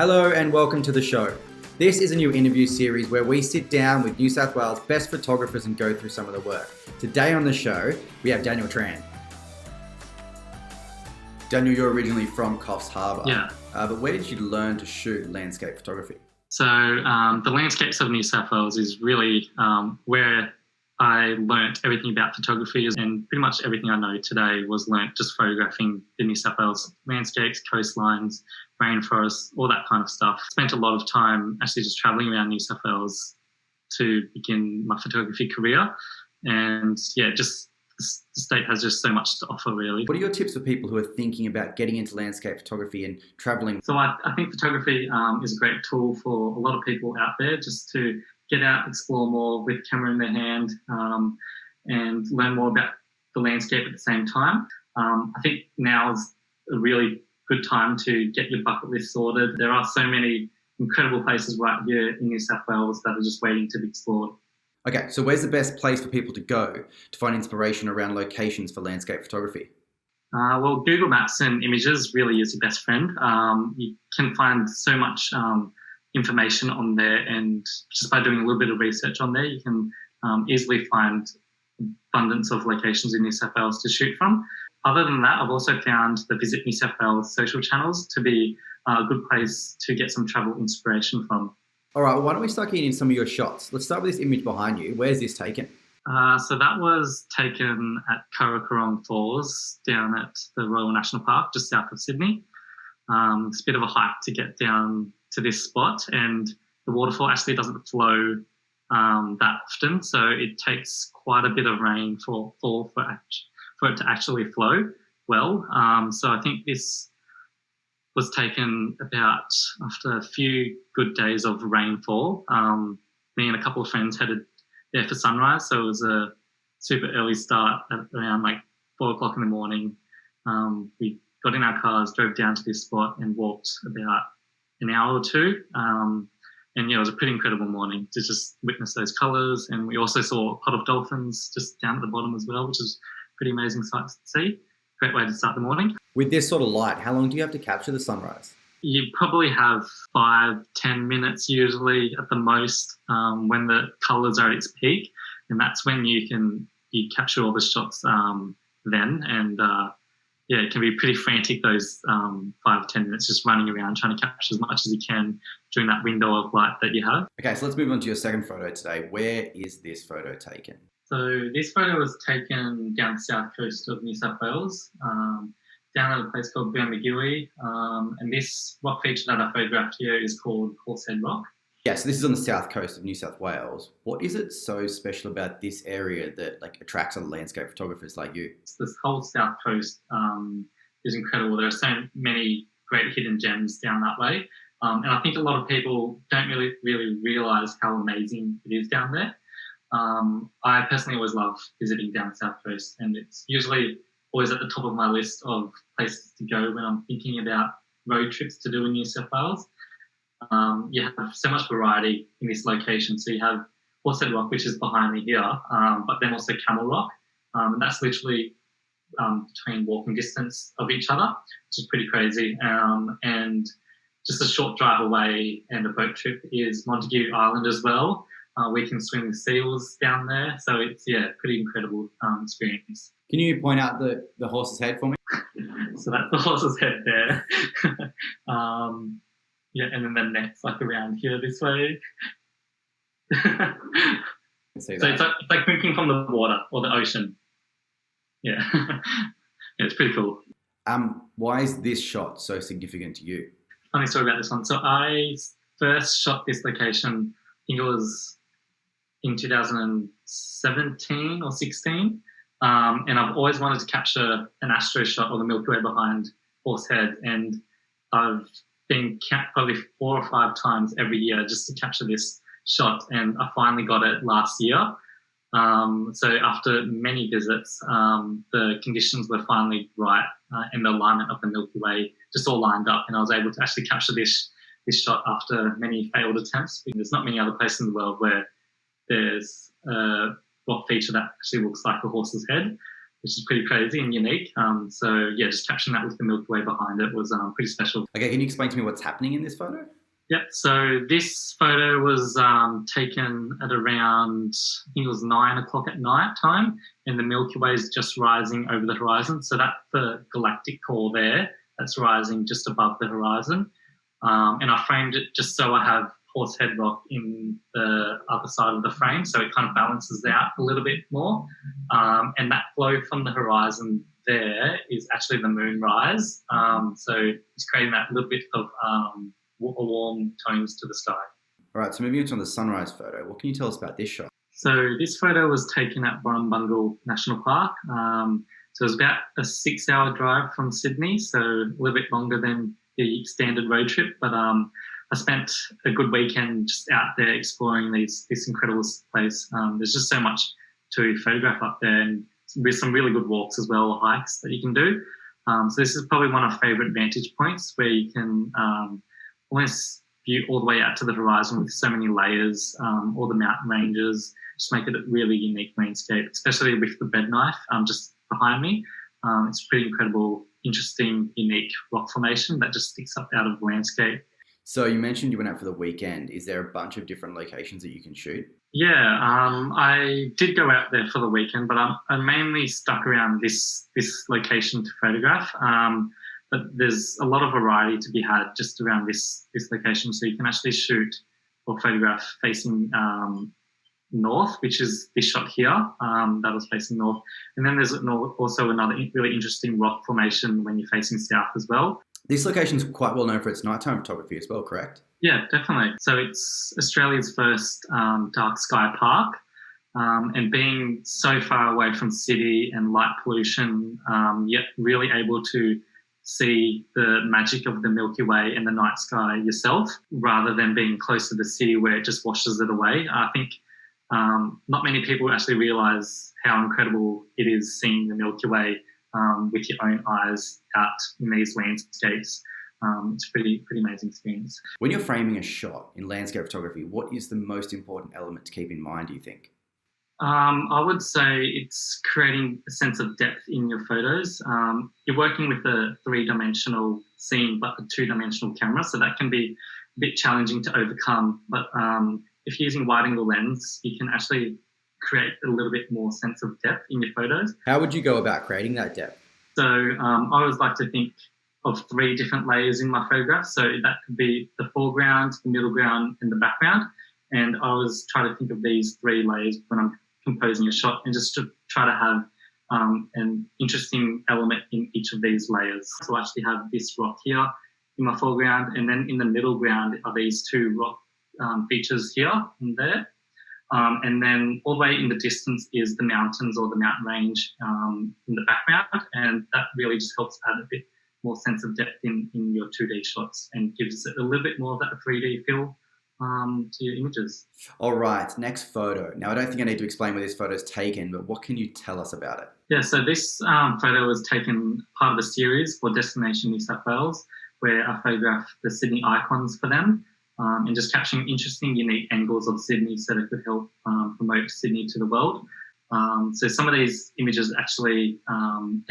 Hello and welcome to the show. This is a new interview series where we sit down with New South Wales best photographers and go through some of the work. Today on the show, we have Daniel Tran. Daniel, you're originally from Coffs Harbour. Yeah. But where did you learn to shoot landscape photography? So the landscapes of New South Wales is really where I learnt everything about photography, and pretty much everything I know today was learnt just photographing the New South Wales landscapes, coastlines, rainforests, all that kind of stuff. Spent a lot of time actually just travelling around New South Wales to begin my photography career. And yeah, just the state has just so much to offer, really. What are your tips for people who are thinking about getting into landscape photography and travelling? So I think photography is a great tool for a lot of people out there just to get out, explore more with camera in their hand, and learn more about the landscape at the same time. I think now is a really good time to get your bucket list sorted. There are so many incredible places right here in New South Wales that are just waiting to be explored. Okay, so where's the best place for people to go to find inspiration around locations for landscape photography? Well, Google Maps and Images really is your best friend. You can find so much information on there, and just by doing a little bit of research on there, you can easily find abundance of locations in New South Wales to shoot from. Other than that, I've also found the Visit New South Wales social channels to be a good place to get some travel inspiration from. All right, well, why don't we start getting in some of your shots? Let's start with this image behind you. Where's this taken? So that was taken at Curracurrong Falls down at the Royal National Park, just south of Sydney. It's a bit of a hike to get down to this spot, and the waterfall actually doesn't flow that often, so it takes quite a bit of rainfall for it to actually flow well. So I think this was taken about after a few good days of rainfall. Me and a couple of friends headed there for sunrise, so it was a super early start at around like 4 o'clock in the morning. We got in our cars, drove down to this spot and walked about an hour or two. And yeah, it was a pretty incredible morning to just witness those colours. And we also saw a pod of dolphins just down at the bottom as well, which is a pretty amazing sight to see. Great way to start the morning. With this sort of light, how long do you have to capture the sunrise? You probably have 5-10 minutes usually at the most when the colours are at its peak. And that's when you capture all the shots then. And yeah, it can be pretty frantic, those 5-10 minutes just running around trying to capture as much as you can during that window of light that you have. Okay, so let's move on to your second photo today. Where is this photo taken? So this photo was taken down the south coast of New South Wales, down at a place called Bermagui. And this rock feature that I photographed here is called Horsehead Rock. Yeah, so this is on the south coast of New South Wales. What is it so special about this area that attracts other landscape photographers like you? This whole south coast is incredible. There are so many great hidden gems down that way. And I think a lot of people don't really realise how amazing it is down there. I personally always love visiting down the south coast, and it's usually always at the top of my list of places to go when I'm thinking about road trips to do in New South Wales. You have so much variety in this location. So you have Horsehead Rock, which is behind me here, but then also Camel Rock. And that's literally between walking distance of each other, which is pretty crazy. And just a short drive away and a boat trip is Montague Island as well. We can swim with seals down there. So it's, yeah, pretty incredible experience. Can you point out the horse's head for me? So that's the horse's head there. Yeah, and then the neck's like around here this way. So it's like drinking from the water or the ocean. Yeah. Yeah, it's pretty cool. Why is this shot so significant to you? Funny story about this one. So I first shot this location, I think it was in 2017 or 16. And I've always wanted to capture an astro shot or the Milky Way behind Horsehead. And I've been probably 4 or 5 times every year just to capture this shot, and I finally got it last year. So after many visits, the conditions were finally right, and the alignment of the Milky Way just all lined up, and I was able to actually capture this shot after many failed attempts. There's not many other places in the world where there's a rock feature that actually looks like a horse's head. which is pretty crazy and unique. So yeah, just capturing that with the Milky Way behind it was pretty special. Okay, can you explain to me what's happening in this photo? Yeah, so this photo was taken at around, I think it was 9 o'clock at night time, and the Milky Way is just rising over the horizon. So that's the galactic core there that's rising just above the horizon. And I framed it just so I have Horsehead Rock in the other side of the frame, so it kind of balances out a little bit more. And that glow from the horizon there is actually the moonrise. So it's creating that little bit of warm tones to the sky. All right, so moving on to the sunrise photo, what can you tell us about this shot? So this photo was taken at Warrumbungle National Park. So it was about a 6-hour drive from Sydney, so a little bit longer than the standard road trip. But I spent a good weekend just out there exploring this incredible place. There's just so much to photograph up there, and with some really good walks as well, or hikes that you can do. So this is probably one of my favourite vantage points where you can almost view all the way out to the horizon with so many layers, all the mountain ranges, just make it a really unique landscape, especially with the bed knife just behind me. It's a pretty incredible, interesting, unique rock formation that just sticks up out of the landscape. So you mentioned you went out for the weekend. Is there a bunch of different locations that you can shoot? Yeah, I did go out there for the weekend, but I mainly stuck around this location to photograph. But there's a lot of variety to be had just around this location. So you can actually shoot or photograph facing north, which is this shot here, that was facing north. And then there's also another really interesting rock formation when you're facing south as well. This location is quite well known for its nighttime photography as well, correct? Yeah, definitely. So it's Australia's first dark sky park. And being so far away from city and light pollution, yet really able to see the magic of the Milky Way and the night sky yourself, rather than being close to the city where it just washes it away. I think not many people actually realise how incredible it is seeing the Milky Way with your own eyes out in these landscapes. It's a pretty amazing experience. When you're framing a shot in landscape photography, what is the most important element to keep in mind, do you think? I would say it's creating a sense of depth in your photos. You're working with a 3-dimensional scene, but a 2-dimensional camera, so that can be a bit challenging to overcome. But if you're using wide-angle lens, you can actually create a little bit more sense of depth in your photos. How would you go about creating that depth? So I always like to think of 3 different layers in my photographs. So that could be the foreground, the middle ground, and the background. And I always try to think of these 3 layers when I'm composing a shot, and just to try to have an interesting element in each of these layers. So I actually have this rock here in my foreground, and then in the middle ground are these 2 rock features here and there. And then all the way in the distance is the mountains or the mountain range in the background, and that really just helps add a bit more sense of depth in your 2D shots and gives it a little bit more of that 3D feel to your images. All right, next photo. Now, I don't think I need to explain where this photo is taken, but what can you tell us about it? Yeah, so this photo was taken part of a series for Destination New South Wales, where I photographed the Sydney icons for them, and just capturing interesting, unique angles of Sydney so that it could help promote Sydney to the world. So some of these images actually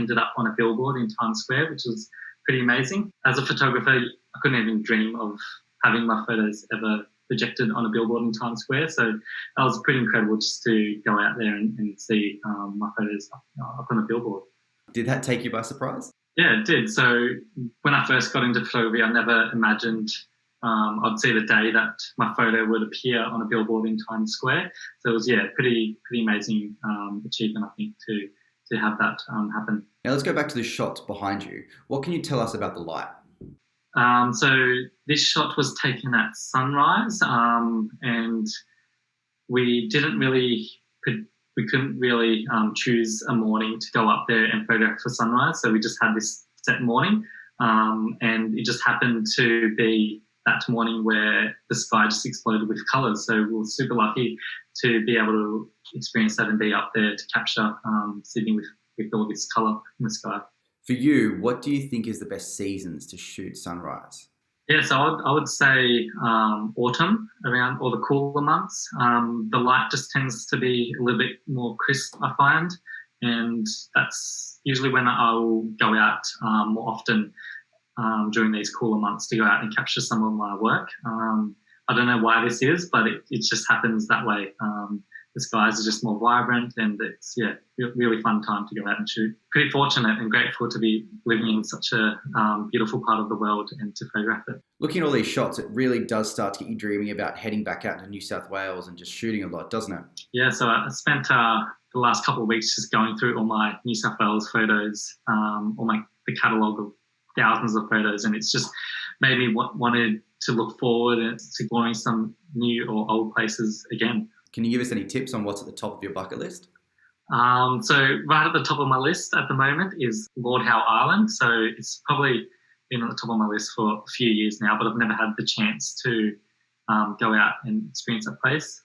ended up on a billboard in Times Square, which was pretty amazing. As a photographer, I couldn't even dream of having my photos ever projected on a billboard in Times Square. So that was pretty incredible just to go out there and see my photos up on a billboard. Did that take you by surprise? Yeah, it did. So when I first got into photography, I never imagined I'd see the day that my photo would appear on a billboard in Times Square. So it was, pretty amazing achievement, I think, to have that happen. Now let's go back to the shots behind you. What can you tell us about the light? So this shot was taken at sunrise, and we couldn't really choose a morning to go up there and photograph for sunrise. So we just had this set morning, and it just happened to be that morning where the sky just exploded with colours. So we were super lucky to be able to experience that and be up there to capture Sydney with all this colour in the sky. For you, what do you think is the best seasons to shoot sunrise? Yeah, so I would say autumn, around all the cooler months. The light just tends to be a little bit more crisp, I find. and that's usually when I'll go out more often during these cooler months to go out and capture some of my work. I don't know why this is, but it just happens that way. The skies are just more vibrant, and it's really fun time to go out and shoot. Pretty fortunate and grateful to be living in such a beautiful part of the world and to photograph it. Looking at all these shots, it really does start to get you dreaming about heading back out to New South Wales and just shooting a lot, doesn't it? Yeah, so I spent the last couple of weeks just going through all my New South Wales photos, the catalogue of thousands of photos, and it's just made me wanted to look forward and to exploring some new or old places again. Can you give us any tips on what's at the top of your bucket list? So right at the top of my list at the moment is Lord Howe Island. So it's probably been on the top of my list for a few years now, but I've never had the chance to go out and experience that place.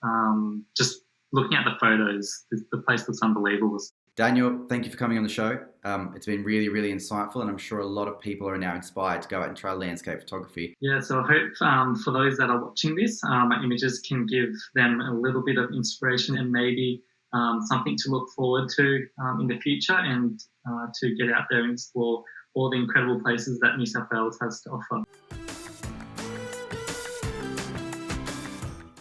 Just looking at the photos, the place looks unbelievable. Daniel, thank you for coming on the show. It's been really, really insightful, and I'm sure a lot of people are now inspired to go out and try landscape photography. Yeah, so I hope for those that are watching this, my images can give them a little bit of inspiration and maybe something to look forward to in the future, and to get out there and explore all the incredible places that New South Wales has to offer.